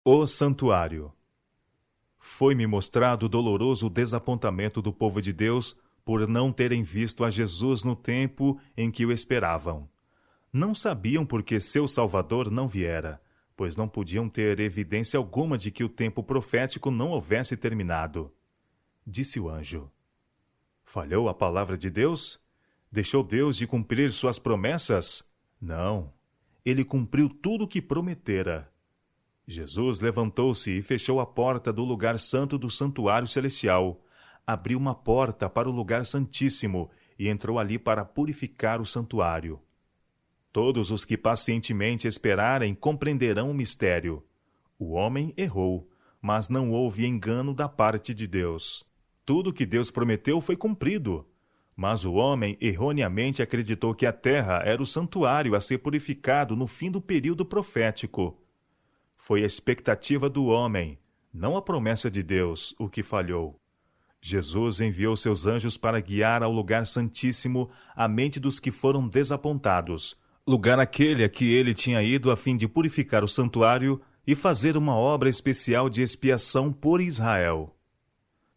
O Santuário. Foi-me mostrado o doloroso desapontamento do povo de Deus por não terem visto a Jesus no tempo em que o esperavam. Não sabiam por que seu Salvador não viera, pois não podiam ter evidência alguma de que o tempo profético não houvesse terminado. Disse o anjo: Falhou a palavra de Deus? Deixou Deus de cumprir suas promessas? Não. Ele cumpriu tudo o que prometera. Jesus levantou-se e fechou a porta do lugar santo do santuário celestial. Abriu uma porta para o lugar santíssimo e entrou ali para purificar o santuário. Todos os que pacientemente esperarem compreenderão o mistério. O homem errou, mas não houve engano da parte de Deus. Tudo que Deus prometeu foi cumprido. Mas o homem erroneamente acreditou que a terra era o santuário a ser purificado no fim do período profético. Foi a expectativa do homem, não a promessa de Deus, o que falhou. Jesus enviou seus anjos para guiar ao lugar santíssimo a mente dos que foram desapontados, lugar aquele a que ele tinha ido a fim de purificar o santuário e fazer uma obra especial de expiação por Israel.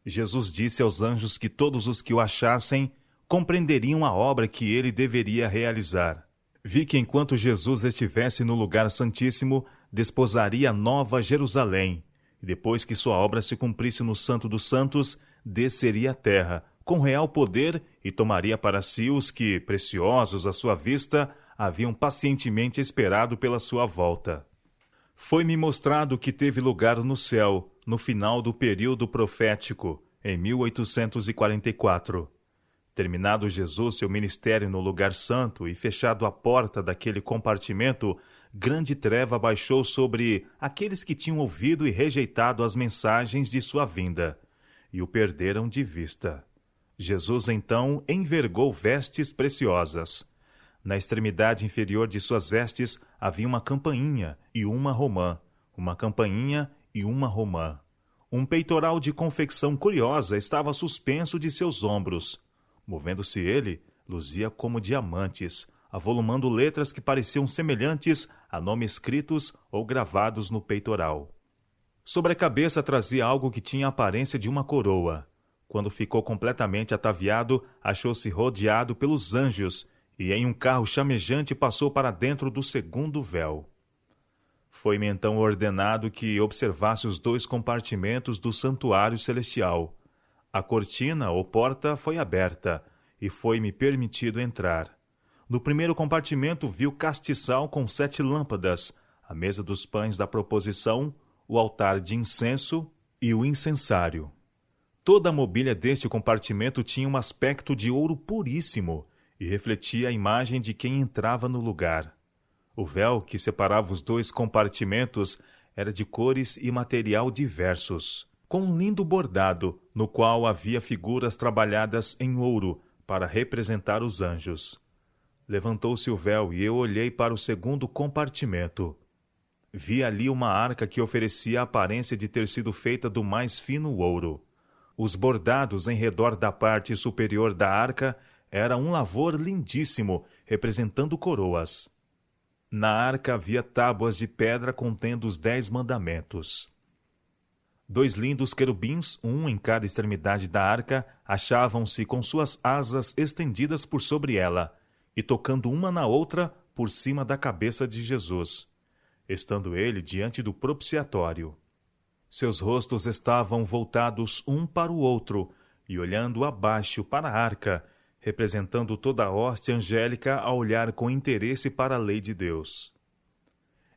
Jesus disse aos anjos que todos os que o achassem compreenderiam a obra que ele deveria realizar. Vi que enquanto Jesus estivesse no lugar santíssimo, desposaria a nova Jerusalém, e depois que sua obra se cumprisse no Santo dos Santos, desceria à terra, com real poder, e tomaria para si os que, preciosos à sua vista, haviam pacientemente esperado pela sua volta. Foi-me mostrado que teve lugar no céu, no final do período profético, em 1844. Terminado Jesus seu ministério no lugar santo e fechado a porta daquele compartimento, grande treva baixou sobre aqueles que tinham ouvido e rejeitado as mensagens de sua vinda, e o perderam de vista. Jesus então envergou vestes preciosas. Na extremidade inferior de suas vestes havia uma campainha e uma romã, uma campainha e uma romã. Um peitoral de confecção curiosa estava suspenso de seus ombros. Movendo-se ele, luzia como diamantes, avolumando letras que pareciam semelhantes a nomes escritos ou gravados no peitoral. Sobre a cabeça trazia algo que tinha a aparência de uma coroa. Quando ficou completamente ataviado, achou-se rodeado pelos anjos, e em um carro chamejante passou para dentro do segundo véu. Foi-me então ordenado que observasse os 2 compartimentos do santuário celestial. A cortina ou porta foi aberta, e foi-me permitido entrar. No primeiro compartimento vi o castiçal com 7 lâmpadas, a mesa dos pães da proposição, o altar de incenso e o incensário. Toda a mobília deste compartimento tinha um aspecto de ouro puríssimo e refletia a imagem de quem entrava no lugar. O véu que separava os 2 compartimentos era de cores e material diversos, com um lindo bordado, no qual havia figuras trabalhadas em ouro para representar os anjos. Levantou-se o véu e eu olhei para o segundo compartimento. Vi ali uma arca que oferecia a aparência de ter sido feita do mais fino ouro. Os bordados em redor da parte superior da arca era um lavor lindíssimo, representando coroas. Na arca havia tábuas de pedra contendo os 10 mandamentos. 2 lindos querubins, um em cada extremidade da arca, achavam-se com suas asas estendidas por sobre ela, e tocando uma na outra por cima da cabeça de Jesus, estando ele diante do propiciatório. Seus rostos estavam voltados um para o outro, e olhando abaixo para a arca, representando toda a hoste angélica a olhar com interesse para a lei de Deus.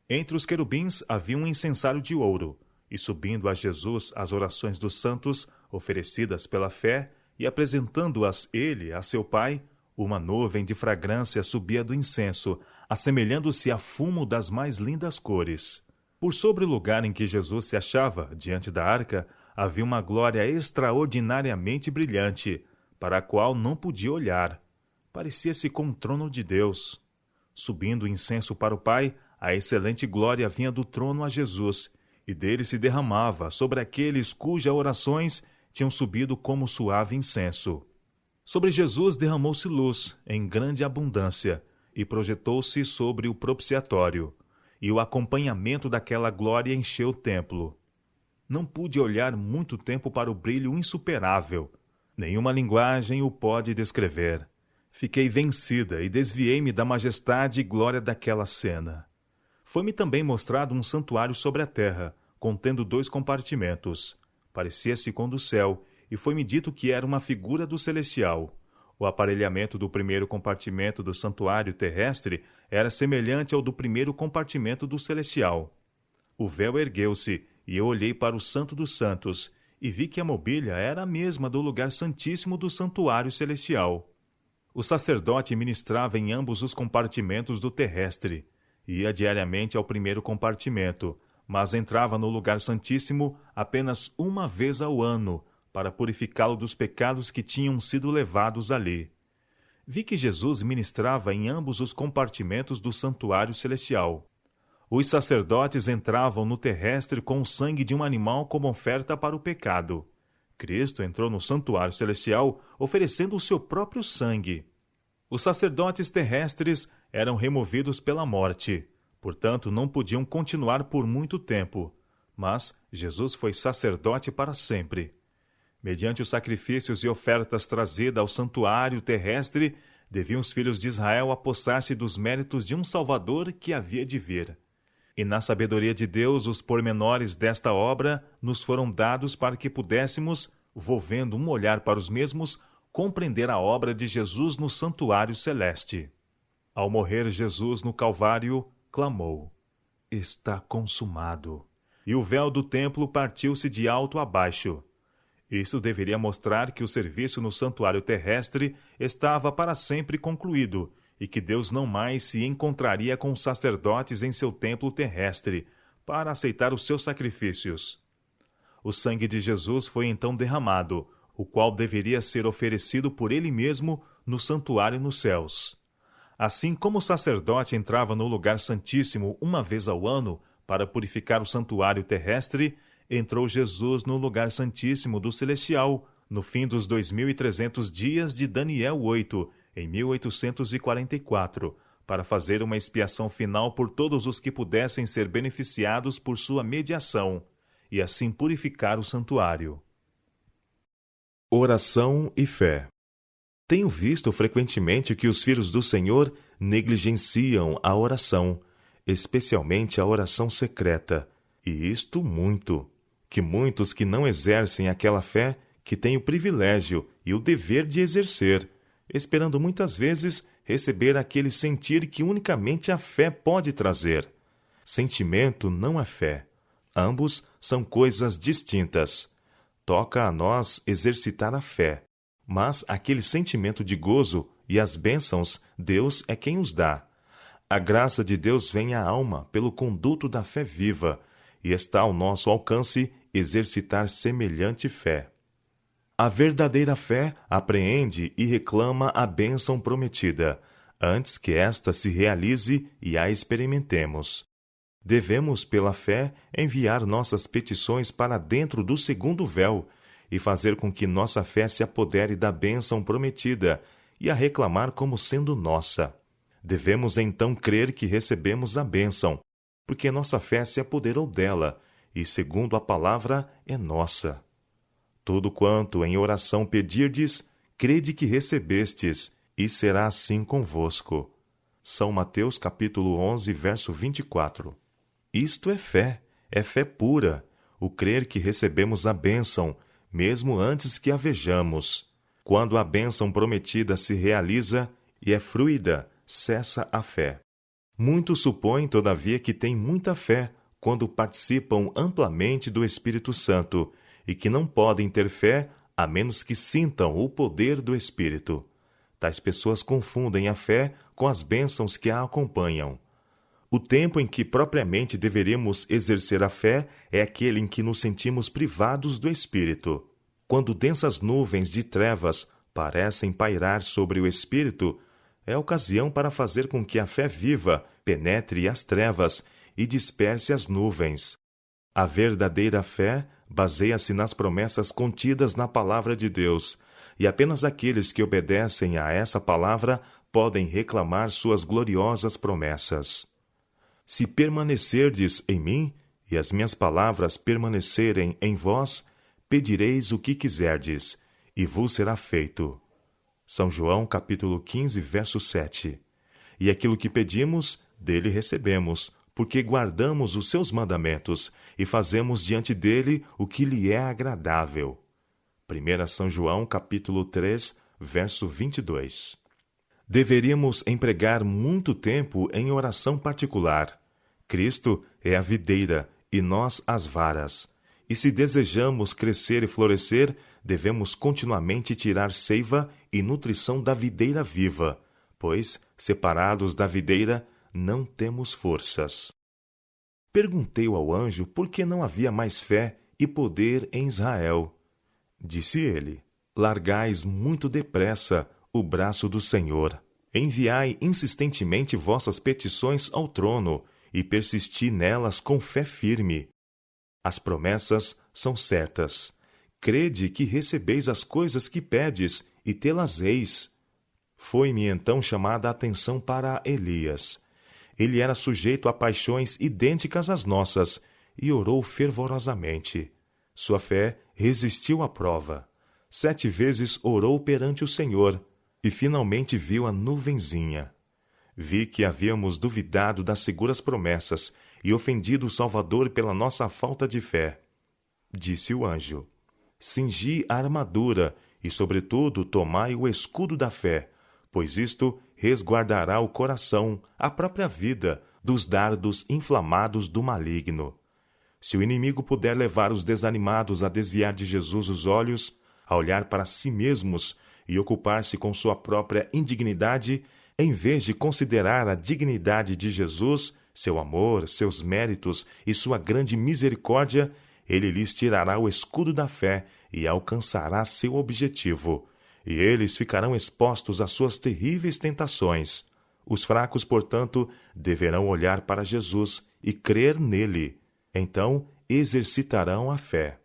Entre os querubins havia um incensário de ouro, e subindo a Jesus as orações dos santos, oferecidas pela fé, e apresentando-as ele a seu Pai, uma nuvem de fragrância subia do incenso, assemelhando-se a fumo das mais lindas cores. Por sobre o lugar em que Jesus se achava, diante da arca, havia uma glória extraordinariamente brilhante, para a qual não podia olhar. Parecia-se com o trono de Deus. Subindo o incenso para o Pai, a excelente glória vinha do trono a Jesus, e dele se derramava sobre aqueles cujas orações tinham subido como suave incenso. Sobre Jesus derramou-se luz, em grande abundância, e projetou-se sobre o propiciatório. e o acompanhamento daquela glória encheu o templo. Não pude olhar muito tempo para o brilho insuperável. Nenhuma linguagem o pode descrever. Fiquei vencida e desviei-me da majestade e glória daquela cena. Foi-me também mostrado um santuário sobre a terra, contendo 2 compartimentos. Parecia-se com o do céu, e foi-me dito que era uma figura do celestial. O aparelhamento do primeiro compartimento do santuário terrestre era semelhante ao do primeiro compartimento do celestial. O véu ergueu-se, e eu olhei para o Santo dos Santos, e vi que a mobília era a mesma do lugar santíssimo do santuário celestial. O sacerdote ministrava em ambos os compartimentos do terrestre. Ia diariamente ao primeiro compartimento, mas entrava no lugar santíssimo apenas uma vez ao ano, para purificá-lo dos pecados que tinham sido levados ali. Vi que Jesus ministrava em ambos os compartimentos do santuário celestial. Os sacerdotes entravam no terrestre com o sangue de um animal como oferta para o pecado. Cristo entrou no santuário celestial oferecendo o seu próprio sangue. Os sacerdotes terrestres eram removidos pela morte, portanto não podiam continuar por muito tempo, mas Jesus foi sacerdote para sempre. Mediante os sacrifícios e ofertas trazidas ao santuário terrestre, deviam os filhos de Israel apossar-se dos méritos de um Salvador que havia de vir. E na sabedoria de Deus, os pormenores desta obra nos foram dados para que pudéssemos, volvendo um olhar para os mesmos, compreender a obra de Jesus no santuário celeste. Ao morrer Jesus no Calvário, clamou: "Está consumado." E o véu do templo partiu-se de alto a baixo. Isso deveria mostrar que o serviço no santuário terrestre estava para sempre concluído e que Deus não mais se encontraria com os sacerdotes em seu templo terrestre para aceitar os seus sacrifícios. O sangue de Jesus foi então derramado, o qual deveria ser oferecido por ele mesmo no santuário nos céus. Assim como o sacerdote entrava no lugar santíssimo uma vez ao ano para purificar o santuário terrestre, entrou Jesus no lugar santíssimo do celestial no fim dos 2.300 dias de Daniel 8, em 1844, para fazer uma expiação final por todos os que pudessem ser beneficiados por sua mediação, e assim purificar o santuário. Oração e fé. Tenho visto frequentemente que os filhos do Senhor negligenciam a oração, especialmente a oração secreta, e isto muito, que muitos que não exercem aquela fé que têm o privilégio e o dever de exercer, esperando muitas vezes receber aquele sentir que unicamente a fé pode trazer. Sentimento não é fé. Ambos são coisas distintas. Toca a nós exercitar a fé, mas aquele sentimento de gozo e as bênçãos, Deus é quem os dá. A graça de Deus vem à alma pelo conduto da fé viva, e está ao nosso alcance exercitar semelhante fé. A verdadeira fé apreende e reclama a bênção prometida, antes que esta se realize e a experimentemos. Devemos, pela fé, enviar nossas petições para dentro do segundo véu e fazer com que nossa fé se apodere da bênção prometida e a reclamar como sendo nossa. Devemos então crer que recebemos a bênção, porque nossa fé se apoderou dela e, segundo a palavra, é nossa. Tudo quanto em oração pedirdes, crede que recebestes, e será assim convosco. São Mateus capítulo 11, verso 24. Isto é fé pura, o crer que recebemos a bênção, mesmo antes que a vejamos. Quando a bênção prometida se realiza e é fruída, cessa a fé. Muitos supõem, todavia, que têm muita fé quando participam amplamente do Espírito Santo, e que não podem ter fé a menos que sintam o poder do Espírito. Tais pessoas confundem a fé com as bênçãos que a acompanham. O tempo em que propriamente deveríamos exercer a fé é aquele em que nos sentimos privados do Espírito. Quando densas nuvens de trevas parecem pairar sobre o Espírito, é a ocasião para fazer com que a fé viva penetre as trevas e disperse as nuvens. A verdadeira fé baseia-se nas promessas contidas na palavra de Deus, e apenas aqueles que obedecem a essa palavra podem reclamar suas gloriosas promessas. Se permanecerdes em mim, e as minhas palavras permanecerem em vós, pedireis o que quiserdes, e vos será feito. São João, capítulo 15, verso 7. E aquilo que pedimos, dele recebemos, porque guardamos os seus mandamentos e fazemos diante dele o que lhe é agradável. 1 São João, capítulo 3, verso 22. Deveríamos empregar muito tempo em oração particular. Cristo é a videira e nós as varas. E se desejamos crescer e florescer, devemos continuamente tirar seiva e nutrição da videira viva, pois, separados da videira, não temos forças. Perguntei ao anjo por que não havia mais fé e poder em Israel. Disse ele: largais muito depressa o braço do Senhor. Enviai insistentemente vossas petições ao trono e persisti nelas com fé firme. As promessas são certas. Crede que recebeis as coisas que pedes e tê-las-eis. Foi-me então chamada a atenção para Elias. Ele era sujeito a paixões idênticas às nossas e orou fervorosamente. Sua fé resistiu à prova. 7 vezes orou perante o Senhor e finalmente viu a nuvenzinha. Vi que havíamos duvidado das seguras promessas e ofendido o Salvador pela nossa falta de fé. Disse o anjo: cingi a armadura e, sobretudo, tomai o escudo da fé, pois isto resguardará o coração, a própria vida, dos dardos inflamados do maligno. Se o inimigo puder levar os desanimados a desviar de Jesus os olhos, a olhar para si mesmos e ocupar-se com sua própria indignidade, em vez de considerar a dignidade de Jesus, seu amor, seus méritos e sua grande misericórdia, ele lhes tirará o escudo da fé e alcançará seu objetivo. E eles ficarão expostos às suas terríveis tentações. Os fracos, portanto, deverão olhar para Jesus e crer nele. Então, exercitarão a fé.